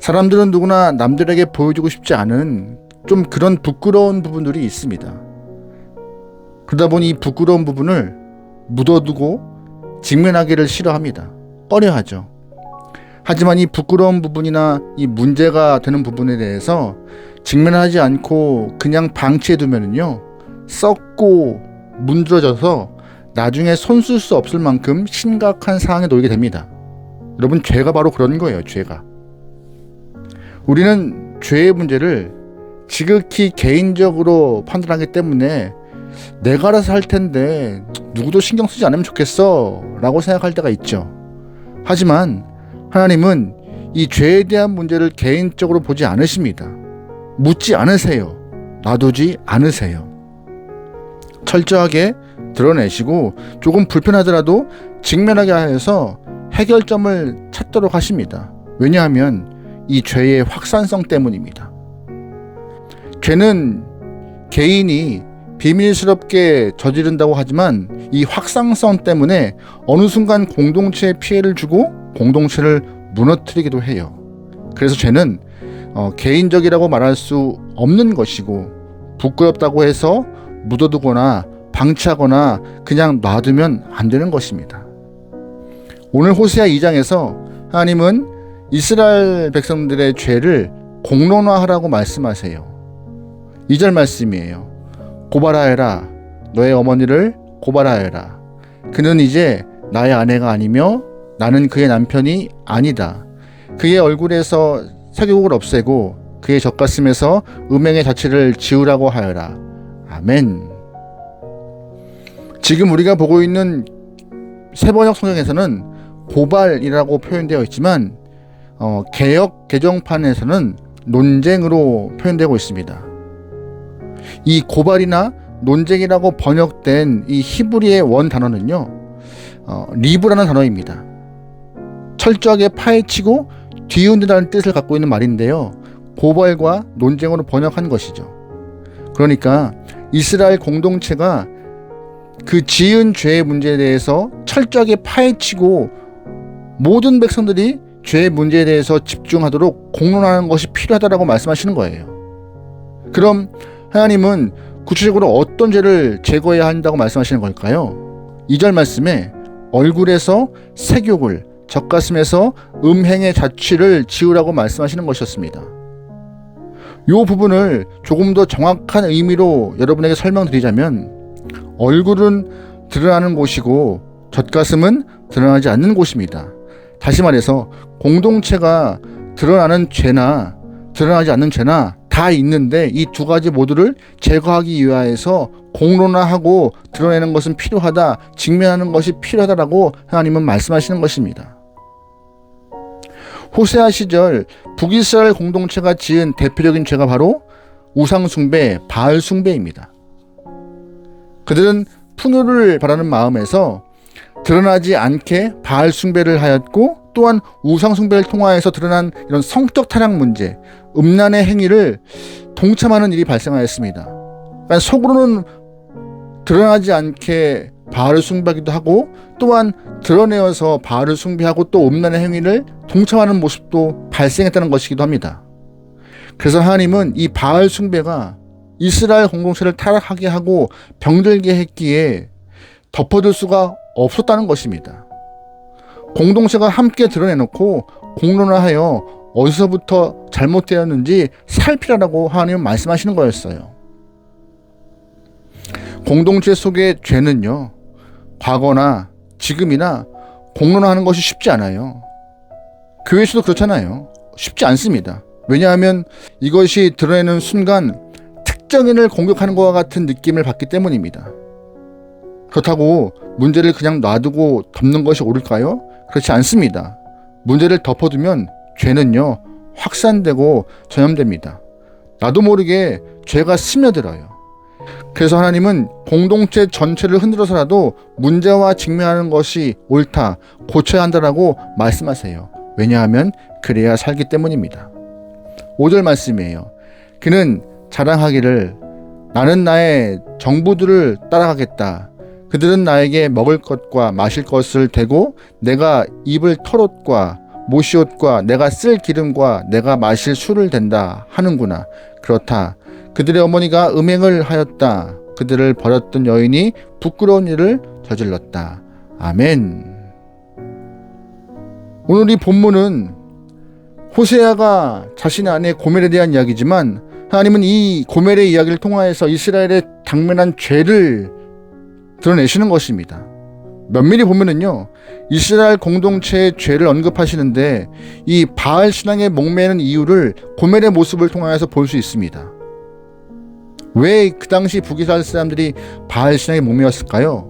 사람들은 누구나 남들에게 보여주고 싶지 않은 좀 그런 부끄러운 부분들이 있습니다. 그러다 보니 이 부끄러운 부분을 묻어두고 직면하기를 싫어합니다. 꺼려하죠. 하지만 이 부끄러운 부분이나 이 문제가 되는 부분에 대해서 직면하지 않고 그냥 방치해두면요, 썩고 문드러져서 나중에 손쓸 수 없을 만큼 심각한 상황에 놓이게 됩니다. 여러분, 죄가 바로 그런 거예요. 죄가. 우리는 죄의 문제를 지극히 개인적으로 판단하기 때문에 내가 알아서 할 텐데 누구도 신경 쓰지 않으면 좋겠어 라고 생각할 때가 있죠. 하지만 하나님은 이 죄에 대한 문제를 개인적으로 보지 않으십니다. 묻지 않으세요. 놔두지 않으세요. 철저하게 드러내시고 조금 불편하더라도 직면하게 하여서 해결점을 찾도록 하십니다. 왜냐하면 이 죄의 확산성 때문입니다. 죄는 개인이 비밀스럽게 저지른다고 하지만 이 확산성 때문에 어느 순간 공동체에 피해를 주고 공동체를 무너뜨리기도 해요. 그래서 죄는 개인적이라고 말할 수 없는 것이고, 부끄럽다고 해서 묻어두거나 방치하거나 그냥 놔두면 안 되는 것입니다. 오늘 호세아 2장에서 하나님은 이스라엘 백성들의 죄를 공론화하라고 말씀하세요. 2절 말씀이에요. 고발하여라. 너의 어머니를 고발하여라. 그는 이제 나의 아내가 아니며 나는 그의 남편이 아니다. 그의 얼굴에서 색욕을 없애고 그의 젖가슴에서 음행의 자취를 지우라고 하여라. 아멘. 지금 우리가 보고 있는 새번역 성경에서는 고발이라고 표현되어 있지만 개역 개정판에서는 논쟁으로 표현되고 있습니다. 이 고발이나 논쟁이라고 번역된 이 히브리의 원 단어는요, 리브라는 단어입니다. 철저하게 파헤치고 뒤흔든다는 뜻을 갖고 있는 말인데요, 고발과 논쟁으로 번역한 것이죠. 그러니까 이스라엘 공동체가 그 지은 죄의 문제에 대해서 철저하게 파헤치고 모든 백성들이 죄의 문제에 대해서 집중하도록 공론하는 것이 필요하다고 말씀하시는 거예요. 그럼 하나님은 구체적으로 어떤 죄를 제거해야 한다고 말씀하시는 걸까요? 2절 말씀에 얼굴에서 색욕을, 젖가슴에서 음행의 자취를 지우라고 말씀하시는 것이었습니다. 이 부분을 조금 더 정확한 의미로 여러분에게 설명드리자면, 얼굴은 드러나는 곳이고 젖가슴은 드러나지 않는 곳입니다. 다시 말해서 공동체가 드러나는 죄나 드러나지 않는 죄나 다 있는데 이 두 가지 모두를 제거하기 위하여서 공론화하고 드러내는 것은 필요하다, 직면하는 것이 필요하다라고 하나님은 말씀하시는 것입니다. 호세아 시절 북이스라엘 공동체가 지은 대표적인 죄가 바로 우상숭배, 바알숭배입니다. 그들은 풍요를 바라는 마음에서 드러나지 않게 바알숭배를 하였고, 또한 우상숭배를 통하여서 드러난 이런 성적 타락 문제, 음란의 행위를 동참하는 일이 발생하였습니다. 그러니까 속으로는 드러나지 않게 바알을 숭배하기도 하고, 또한 드러내어서 바알을 숭배하고 또 음란의 행위를 동참하는 모습도 발생했다는 것이기도 합니다. 그래서 하나님은 이 바알 숭배가 이스라엘 공동체를 타락하게 하고 병들게 했기에 덮어둘 수가 없었다는 것입니다. 공동체가 함께 드러내놓고 공론화하여 어디서부터 잘못되었는지 살피라고 하나님은 말씀하시는 거였어요. 공동체 속의 죄는요, 과거나 지금이나 공론화하는 것이 쉽지 않아요. 교회에서도 그렇잖아요. 쉽지 않습니다. 왜냐하면 이것이 드러내는 순간 특정인을 공격하는 것과 같은 느낌을 받기 때문입니다. 그렇다고 문제를 그냥 놔두고 덮는 것이 옳을까요? 그렇지 않습니다. 문제를 덮어두면 죄는요, 확산되고 전염됩니다. 나도 모르게 죄가 스며들어요. 그래서 하나님은 공동체 전체를 흔들어서라도 문제와 직면하는 것이 옳다, 고쳐야 한다라고 말씀하세요. 왜냐하면 그래야 살기 때문입니다. 5절 말씀이에요. 그는 자랑하기를 나는 나의 정부들을 따라가겠다. 그들은 나에게 먹을 것과 마실 것을 대고 내가 입을 털옷과 모시옷과 내가 쓸 기름과 내가 마실 술을 댄다 하는구나. 그렇다. 그들의 어머니가 음행을 하였다. 그들을 버렸던 여인이 부끄러운 일을 저질렀다. 아멘. 오늘 이 본문은 호세아가 자신의 아내 고멜에 대한 이야기지만 하나님은 이 고멜의 이야기를 통하여서 이스라엘의 당면한 죄를 드러내시는 것입니다. 면밀히 보면은요, 이스라엘 공동체의 죄를 언급하시는데 이 바알 신앙에 목매는 이유를 고멜의 모습을 통하여서 볼 수 있습니다. 왜 그 당시 북이스라엘 사람들이 바알 신앙에 목매었을까요?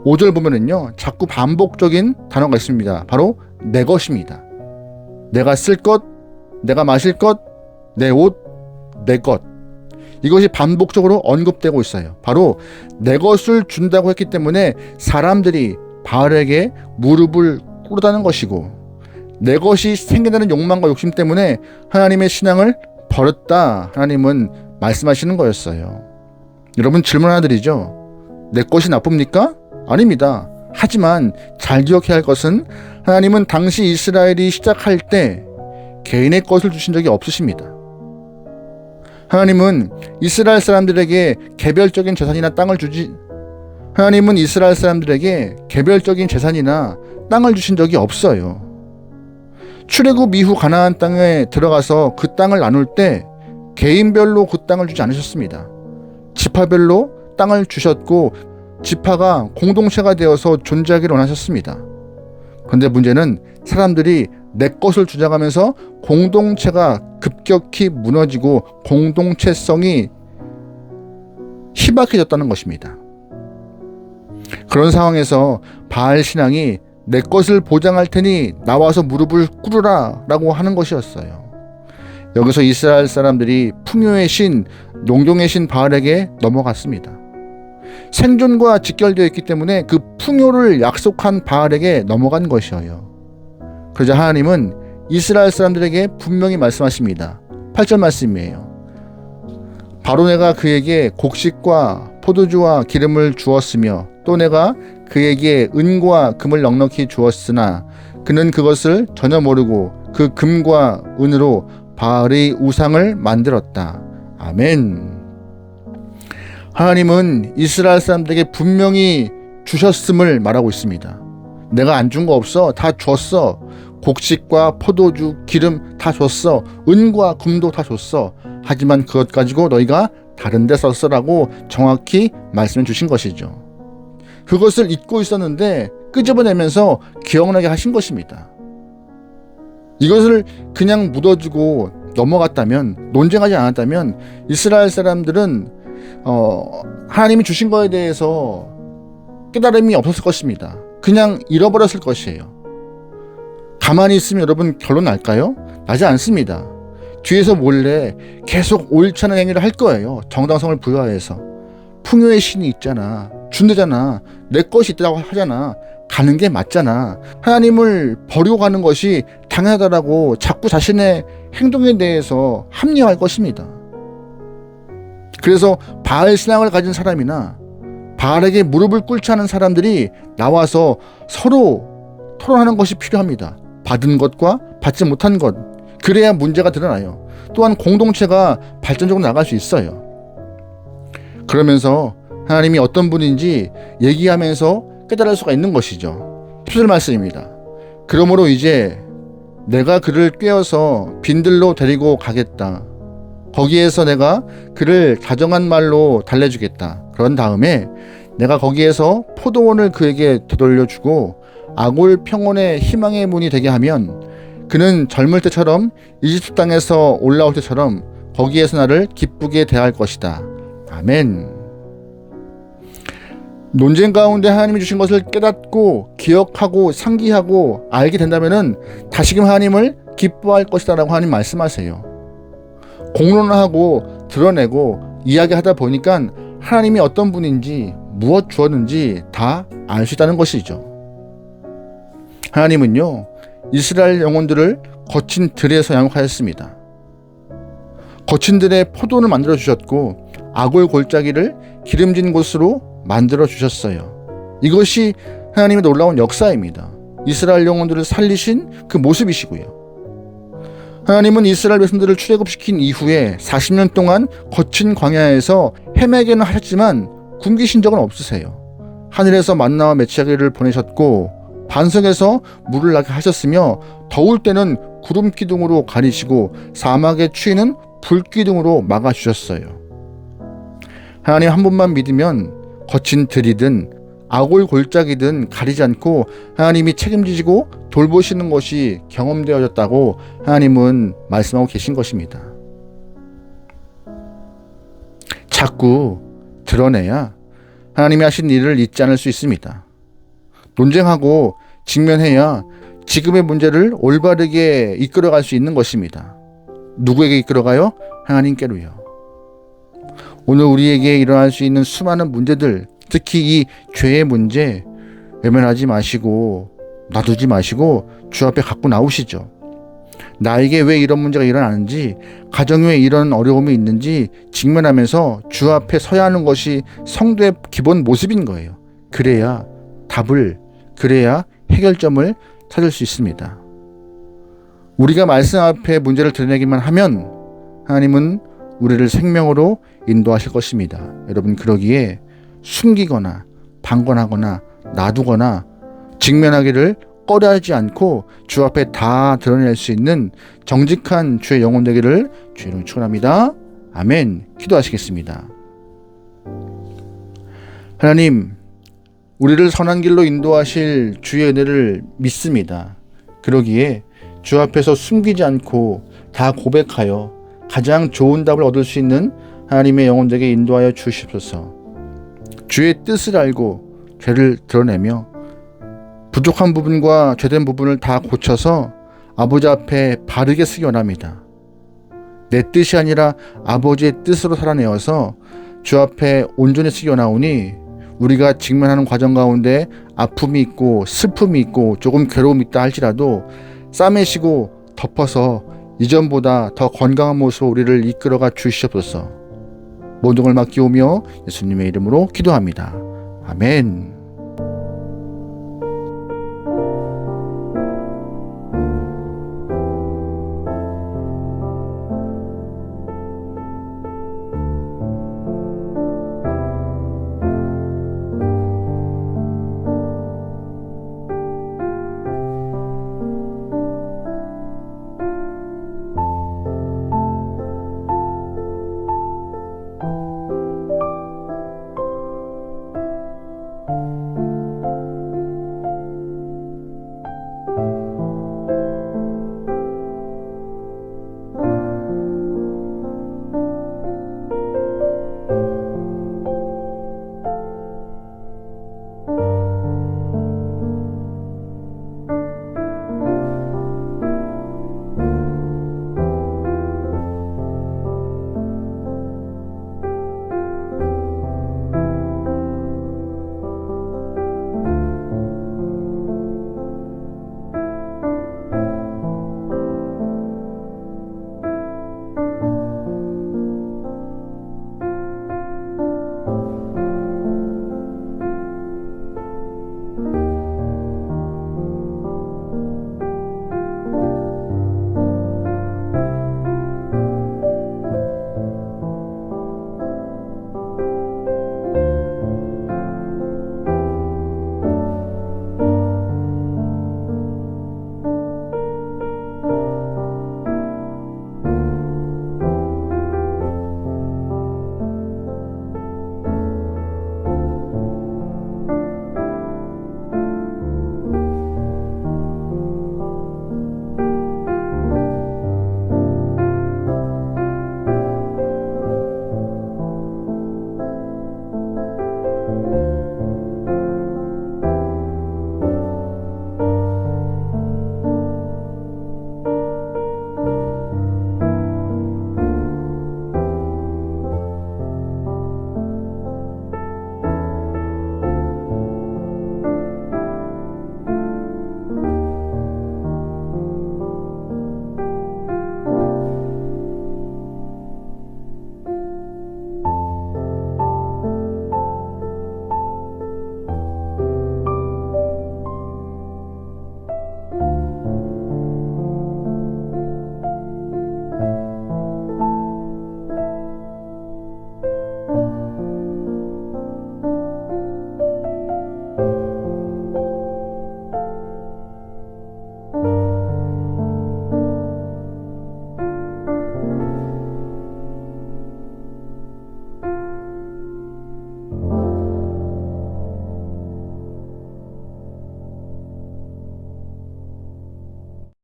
5절 보면은요, 자꾸 반복적인 단어가 있습니다. 바로 내 것입니다. 내가 쓸 것, 내가 마실 것, 내 옷, 내 것. 이것이 반복적으로 언급되고 있어요. 바로 내 것을 준다고 했기 때문에 사람들이 바알에게 무릎을 꿇었다는 것이고, 내 것이 생긴다는 욕망과 욕심 때문에 하나님의 신앙을 버렸다. 하나님은 말씀하시는 거였어요. 여러분, 질문 하나 드리죠. 내 것이 나쁩니까? 아닙니다. 하지만 잘 기억해야 할 것은 하나님은 당시 이스라엘이 시작할 때 개인의 것을 주신 적이 없으십니다. 하나님은 이스라엘 사람들에게 개별적인 재산이나 땅을 하나님은 이스라엘 사람들에게 개별적인 재산이나 땅을 주신 적이 없어요. 출애굽 이후 가나안 땅에 들어가서 그 땅을 나눌 때 개인별로 그 땅을 주지 않으셨습니다. 지파별로 땅을 주셨고 지파가 공동체가 되어서 존재하기를 원하셨습니다. 그런데 문제는 사람들이 내 것을 주장하면서 공동체가 급격히 무너지고 공동체성이 희박해졌다는 것입니다. 그런 상황에서 바알 신앙이 내 것을 보장할 테니 나와서 무릎을 꿇으라 라고 하는 것이었어요. 여기서 이스라엘 사람들이 풍요의 신, 농경의 신 바알에게 넘어갔습니다. 생존과 직결되어 있기 때문에 그 풍요를 약속한 바알에게 넘어간 것이에요. 그러자 하나님은 이스라엘 사람들에게 분명히 말씀하십니다. 8절 말씀이에요. 바로 내가 그에게 곡식과 포도주와 기름을 주었으며 또 내가 그에게 은과 금을 넉넉히 주었으나 그는 그것을 전혀 모르고 그 금과 은으로 바알의 우상을 만들었다. 아멘. 하나님은 이스라엘 사람들에게 분명히 주셨음을 말하고 있습니다. 내가 안 준 거 없어. 다 줬어. 곡식과 포도주, 기름 다 줬어. 은과 금도 다 줬어. 하지만 그것 가지고 너희가 다른 데 썼어라고 정확히 말씀해 주신 것이죠. 그것을 잊고 있었는데 끄집어내면서 기억나게 하신 것입니다. 이것을 그냥 묻어주고 넘어갔다면, 논쟁하지 않았다면 이스라엘 사람들은 하나님이 주신 거에 대해서 깨달음이 없었을 것입니다. 그냥 잃어버렸을 것이에요. 가만히 있으면 여러분 결론 날까요? 나지 않습니다. 뒤에서 몰래 계속 옳지 않은 행위를 할 거예요. 정당성을 부여해서. 풍요의 신이 있잖아. 준대잖아. 내 것이 있다고 하잖아. 가는 게 맞잖아. 하나님을 버리고 가는 것이 당연하다라고 자꾸 자신의 행동에 대해서 합리화할 것입니다. 그래서 바알 신앙을 가진 사람이나 바알에게 무릎을 꿇지 않은 사람들이 나와서 서로 토론하는 것이 필요합니다. 받은 것과 받지 못한 것. 그래야 문제가 드러나요. 또한 공동체가 발전적으로 나갈 수 있어요. 그러면서 하나님이 어떤 분인지 얘기하면서 깨달을 수가 있는 것이죠. 10절 말씀입니다. 그러므로 이제 내가 그를 꿰어서 빈들로 데리고 가겠다. 거기에서 내가 그를 다정한 말로 달래주겠다. 그런 다음에 내가 거기에서 포도원을 그에게 되돌려주고 아골 평원의 희망의 문이 되게 하면 그는 젊을 때처럼 이집트 땅에서 올라올 때처럼 거기에서 나를 기쁘게 대할 것이다. 아멘. 논쟁 가운데 하나님이 주신 것을 깨닫고 기억하고 상기하고 알게 된다면 다시금 하나님을 기뻐할 것이다 라고 하나님 말씀하세요. 공론하고 드러내고 이야기하다 보니까 하나님이 어떤 분인지 무엇 주었는지 다 알 수 있다는 것이죠. 하나님은요, 이스라엘 영혼들을 거친 들에서 양육하였습니다. 거친 들에 포도를 만들어 주셨고 아골 골짜기를 기름진 곳으로 만들어 주셨어요. 이것이 하나님의 놀라운 역사입니다. 이스라엘 영혼들을 살리신 그 모습이시고요. 하나님은 이스라엘 백성들을 출애굽시킨 이후에 40년 동안 거친 광야에서 헤매게는 하셨지만 굶기신 적은 없으세요. 하늘에서 만나와 메추라기를 보내셨고 반석에서 물을 나게 하셨으며 더울 때는 구름 기둥으로 가리시고 사막의 추위는 불 기둥으로 막아주셨어요. 하나님 한 분만 믿으면 거친 들이든 악올 골짜기든 가리지 않고 하나님이 책임지시고 돌보시는 것이 경험되어졌다고 하나님은 말씀하고 계신 것입니다. 자꾸 드러내야 하나님이 하신 일을 잊지 않을 수 있습니다. 논쟁하고 직면해야 지금의 문제를 올바르게 이끌어갈 수 있는 것입니다. 누구에게 이끌어가요? 하나님께로요. 오늘 우리에게 일어날 수 있는 수많은 문제들, 특히 이 죄의 문제 외면하지 마시고 놔두지 마시고 주 앞에 갖고 나오시죠. 나에게 왜 이런 문제가 일어나는지, 가정에 왜 이런 어려움이 있는지 직면하면서 주 앞에 서야 하는 것이 성도의 기본 모습인 거예요. 그래야 답을, 그래야 해결점을 찾을 수 있습니다. 우리가 말씀 앞에 문제를 드러내기만 하면 하나님은 우리를 생명으로 인도하실 것입니다. 여러분, 그러기에 숨기거나 방관하거나 놔두거나 직면하기를 꺼려하지 않고 주 앞에 다 드러낼 수 있는 정직한 주의 영혼 되기를 주의 이름으로 축원합니다. 아멘. 기도하시겠습니다. 하나님, 우리를 선한 길로 인도하실 주의 은혜를 믿습니다. 그러기에 주 앞에서 숨기지 않고 다 고백하여 가장 좋은 답을 얻을 수 있는 하나님의 영혼들에게 인도하여 주시옵소서. 주의 뜻을 알고 죄를 드러내며 부족한 부분과 죄된 부분을 다 고쳐서 아버지 앞에 바르게 쓰기 원합니다. 내 뜻이 아니라 아버지의 뜻으로 살아내어서 주 앞에 온전히 쓰기 원하오니 우리가 직면하는 과정 가운데 아픔이 있고 슬픔이 있고 조금 괴로움이 있다 할지라도 싸매시고 덮어서 이전보다 더 건강한 모습으로 우리를 이끌어가 주시옵소서. 모든 걸 맡기오며 예수님의 이름으로 기도합니다. 아멘.